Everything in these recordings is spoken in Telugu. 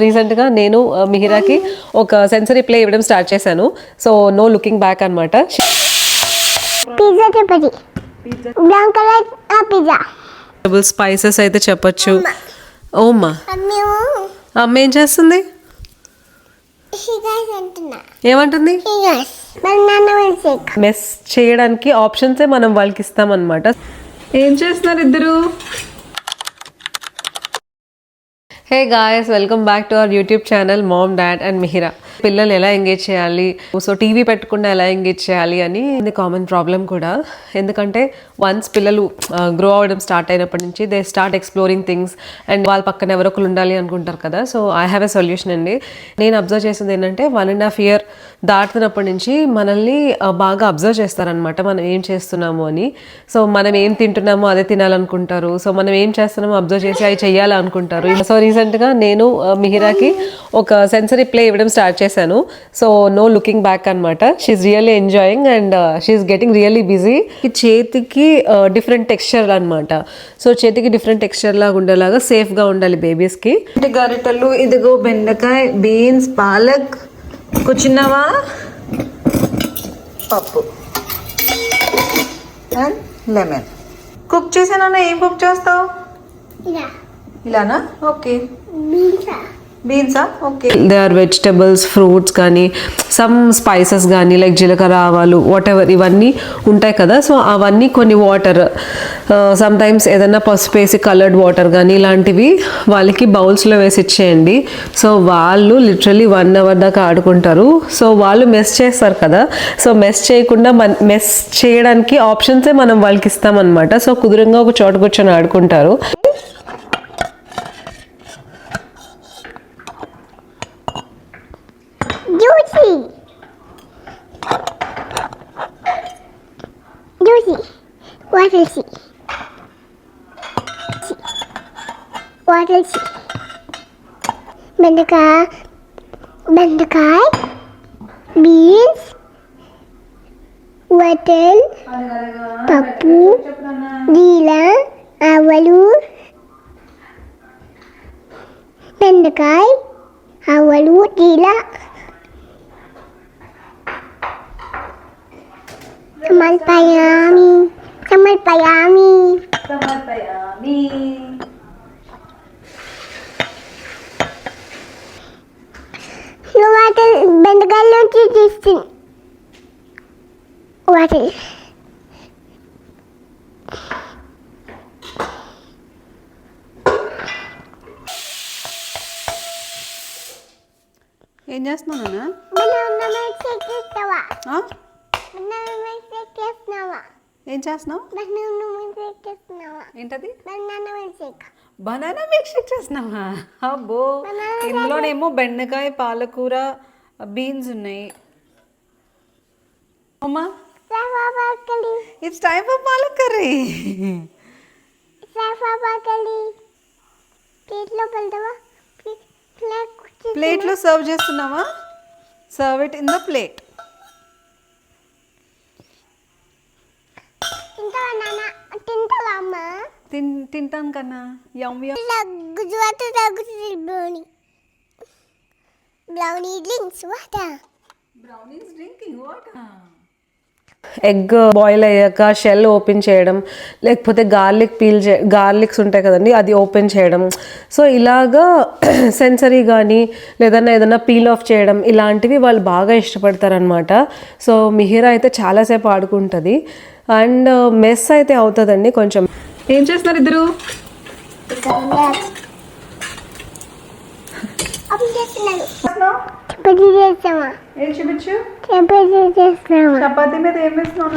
రీసెంట్గా నేను మిహిరాకి ఒక సెన్సరీ ప్లే ఇవ్వడం స్టార్ట్ చేశాను. సో నో లుకింగ్ బ్యాక్ అనమాట. స్పైసెస్ అయితే చెప్పచ్చు. ఓమ్మా అమ్మ ఏం చేస్తుంది? ఏమంటుంది? మెస్ చేయడానికి ఆప్షన్సే మనం వాళ్ళకి ఇస్తామన్నమాట. ఏం చేస్తున్నారు ఇద్దరు? Hey guys, welcome back to our YouTube channel mom dad and Mihira. పిల్లలు ఎలా ఎంగేజ్ చేయాలి, సో టీవీ పెట్టకుండా ఎలా ఎంగేజ్ చేయాలి అని కామన్ ప్రాబ్లం కూడా. ఎందుకంటే వన్స్ పిల్లలు గ్రో అవ్వడం స్టార్ట్ అయినప్పటి నుంచి they start exploring things and వాళ్ళ పక్కన ఎవరొకరు ఉండాలి అనుకుంటారు కదా. So I have a solution అండి. నేను అబ్జర్వ్ చేసింది ఏంటంటే 1.5 year దాటుతున్నప్పటి నుంచి మనల్ని బాగా అబ్జర్వ్ చేస్తారనమాట, మనం ఏం చేస్తున్నాము అని. సో మనం ఏం తింటున్నామో అదే తినాలనుకుంటారు. సో మనం ఏం చేస్తున్నామో అబ్జర్వ్ చేసి అవి చెయ్యాలనుకుంటారు. సో రీసెంట్గా నేను మిహిరాకి ఒక సెన్సరీ ప్లే ఇవ్వడం స్టార్ట్ చేశాను. సో నో లుకింగ్ బ్యాక్ అనమాట. She's really enjoying and she's getting really busy. ఈ చేతికి డిఫరెంట్ టెక్స్చర్ అనమాట. సో చేతికి డిఫరెంట్ టెక్స్చర్ లాగా ఉండేలాగా సేఫ్గా ఉండాలి బేబీస్కి. గరిటెలు, ఇదిగో బెండకాయ, బీన్స్, పాలక్, కూర్చున్నావా, పప్పు అండ్ లెమన్. కుక్ చేసానా? ఏం కుక్ చేస్తావు? ఇలానా? ఓకే. బీన్సా? Okay. They are vegetables, fruits కానీ సమ్ స్పైసెస్ కానీ లైక్ జీలకర్ర, ఆవాలు, వాట్ ఎవర్ ఇవన్నీ ఉంటాయి కదా. సో అవన్నీ కొన్ని వాటర్, సమ్ టైమ్స్ ఏదైనా పసుపు వేసి కలర్డ్ వాటర్ కానీ ఇలాంటివి వాళ్ళకి బౌల్స్లో వేసి ఇచ్చేయండి. సో వాళ్ళు లిటరలీ 1 hour దాకా ఆడుకుంటారు. సో వాళ్ళు మెస్ చేస్తారు కదా. సో మెస్ చేయకుండా మెస్ చేయడానికి ఆప్షన్సే మనం వాళ్ళకి ఇస్తామన్నమాట. సో కుదురుగా ఒక చోట కూర్చొని ఆడుకుంటారు. బెండకాయ, బీన్స్, వటల్, పప్పు, జీల, ఆవాలు, బెండకాయ, ఆవాలు, జీల, సమర్పయామి. వాటర్ బెండకాయలోంచి తీస్తుంది వాటర్. ఏం చేస్తున్నావు? ఏం చేస్తున్నావు? ఏంటది? బనానా మిల్క్ షేక్ చేస్తున్నావా? అబ్బో, ఇందులోనేమో బెండకాయ, పాలకూర, బీన్స్ ఉన్నాయి. అమ్మా, it's time for palak curry. ప్లేట్లో సర్వ్ చేస్తున్నావా? Serve it in the plate. తింటాను కన్నా. ఎగ్ బాయిల్ అయ్యాక షెల్ ఓపెన్ చేయడం, లేకపోతే గార్లిక్స్ ఉంటాయి కదండి, అది ఓపెన్ చేయడం. సో ఇలాగా సెన్సరీ కానీ ఏదైనా పీల్ ఆఫ్ చేయడం ఇలాంటివి వాళ్ళు బాగా ఇష్టపడతారనమాట. సో మిహిరా అయితే చాలాసేపు ఆడుకుంటుంది అండ్ మెస్ అయితే అవుతుందండి కొంచెం. ఏం చేస్తున్నారు ఇద్దరు? చపాతీ మీద ఏం వేస్తున్నావు?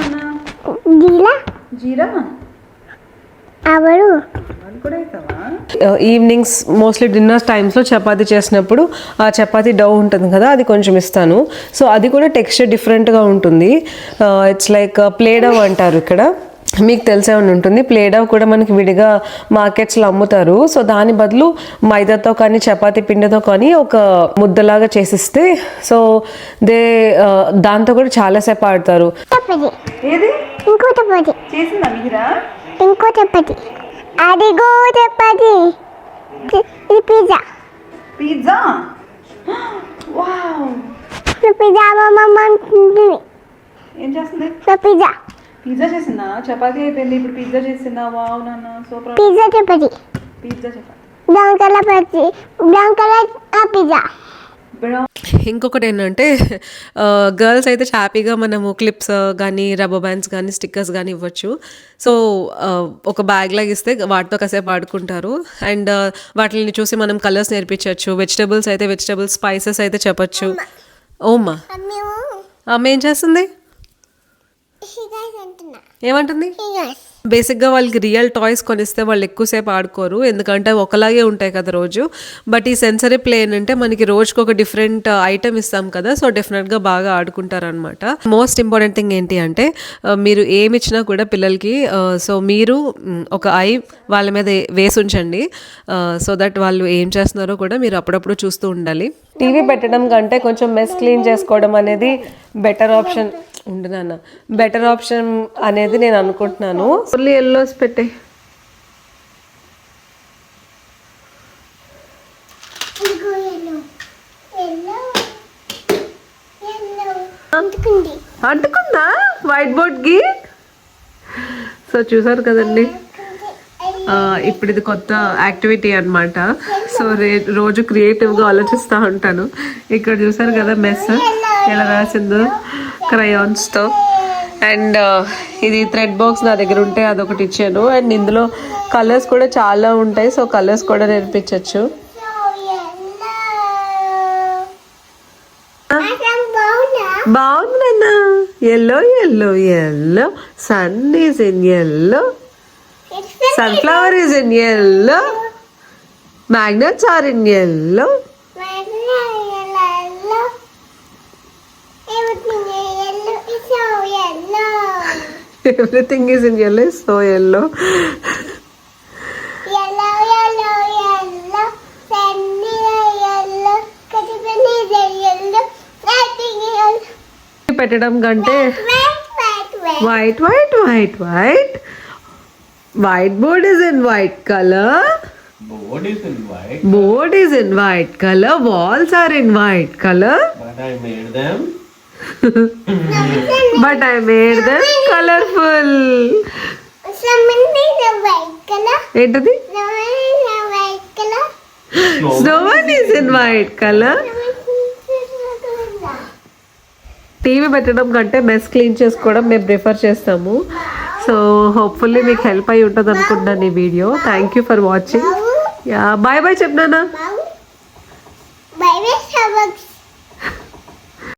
జీరా. ఈవినింగ్స్ మోస్ట్లీ డిన్నర్ టైమ్స్లో చపాతీ చేసినప్పుడు ఆ చపాతీ డౌ ఉంటుంది కదా, అది కొంచెం ఇస్తాను. సో అది కూడా టెక్స్చర్ డిఫరెంట్గా ఉంటుంది. ఇట్స్ లైక్ ప్లే డౌ అంటారు ఇక్కడ, మీకు తెలిసే ఉంటుంది. ప్లే డౌ కూడా మనకి విడిగా మార్కెట్స్లో అమ్ముతారు. సో దాని బదులు మైదాతో కానీ చపాతీ పిండితో కానీ ఒక ముద్దలాగా చేసిస్తే సో దాంతో కూడా చాలాసేపు ఆడతారు. ఇంకో చపాతి, అదిగో చపాతి, ఇది పిజ్జా. పిజ్జా వావ్ నా పిజ్జా మమ్మ అంటుంది. ఏం చేస్తుంది? నా పిజ్జా పిజ్జా చేసిందా? చపాతీ అయిపోయింది, ఇప్పుడు పిజ్జా చేసిందా? వావ్ నాన్న super. Pizza chapati pizza chapati. Brown colour పచ్చి బ్రౌన్ కలర్ ఆ పిజ్జా. ఇంకొకటి ఏంటంటే గర్ల్స్ అయితే హ్యాపీగా మనము క్లిప్స్ కానీ రబ్బర్ బ్యాండ్స్ కానీ స్టిక్కర్స్ కానీ ఇవ్వచ్చు. సో ఒక బ్యాగ్ లాగా ఇస్తే వాటితో కాసేపు ఆడుకుంటారు. అండ్ వాటిని చూసి మనం కలర్స్ నేర్పించవచ్చు. వెజిటబుల్స్ అయితే వెజిటబుల్స్, స్పైసెస్ అయితే చెప్పచ్చు. ఓమ్మా మేము అమ్మ ఏం చేస్తుంది? షిగాస్ అంటున్నా. ఏమంటుంది? షిగాస్ బేసిక్గా వాళ్ళకి రియల్ టాయ్స్ కొనిస్తే వాళ్ళు ఎక్కువసేపు ఆడుకోరు, ఎందుకంటే ఒకలాగే ఉంటాయి కదా రోజు. బట్ ఈ సెన్సరీ ప్లే ఏంటంటే మనకి రోజుకి ఒక డిఫరెంట్ ఐటమ్ ఇస్తాం కదా, సో డెఫినెట్గా బాగా ఆడుకుంటారనమాట. మోస్ట్ ఇంపార్టెంట్ థింగ్ ఏంటి అంటే మీరు ఏమి ఇచ్చినా కూడా పిల్లలకి సో మీరు ఒక ఐ వాళ్ళ మీద వేసి ఉంచండి, సో దట్ వాళ్ళు ఏం చేస్తున్నారో కూడా మీరు అప్పుడప్పుడు చూస్తూ ఉండాలి. టీవీ పెట్టడం కంటే కొంచెం మెస్ క్లీన్ చేసుకోవడం అనేది బెటర్ ఆప్షన్ ఉండదన్న, బెటర్ ఆప్షన్ అనేది నేను అనుకుంటున్నాను. ఫుల్లీ ఎల్లోస్ పెట్టే ఇదిగో ఎల్లో ఎల్లో ఎల్లో అంటుకుంది. అంటుకుందా వైట్ బోర్డ్కి? సో చూసారు కదండి, ఇప్పుడు ఇది కొత్త యాక్టివిటీ అనమాట. సో రోజు క్రియేటివ్గా ఆలోచిస్తూ ఉంటాను. ఇక్కడ చూసారు కదా మెస్ ఎలా రాసిందో క్రయాన్స్తో. అండ్ ఇది థ్రెడ్ బాక్స్ నా దగ్గర ఉంటే అదొకటి ఇచ్చాను. అండ్ ఇందులో కలర్స్ కూడా చాలా ఉంటాయి, సో కలర్స్ కూడా నేర్పించవచ్చు. బాగుంది నాన్న. Yellow yellow yellow, sun is in yellow, sunflower is in yellow, magnets are in yellow, everything is in yellow, so yellow. పెట్టడం కంటే white white white white. Whiteboard is in white color. Board is in white. Board is in white color. Walls are in white color. But I made them. But I made them colorful. ఏంటది? Snowman is in white color. TV పెట్టడం కంటే మెస్ క్లీన్ చేసుకోవడం మేము ప్రిఫర్ చేస్తాము. సో హోప్ఫుల్లీ మీకు హెల్ప్ అయి ఉంటుంది అనుకుంటున్నాను ఈ వీడియో. Thank you for watching. Yeah bye bye చెప్పినానా? Bye bye, Starbucks.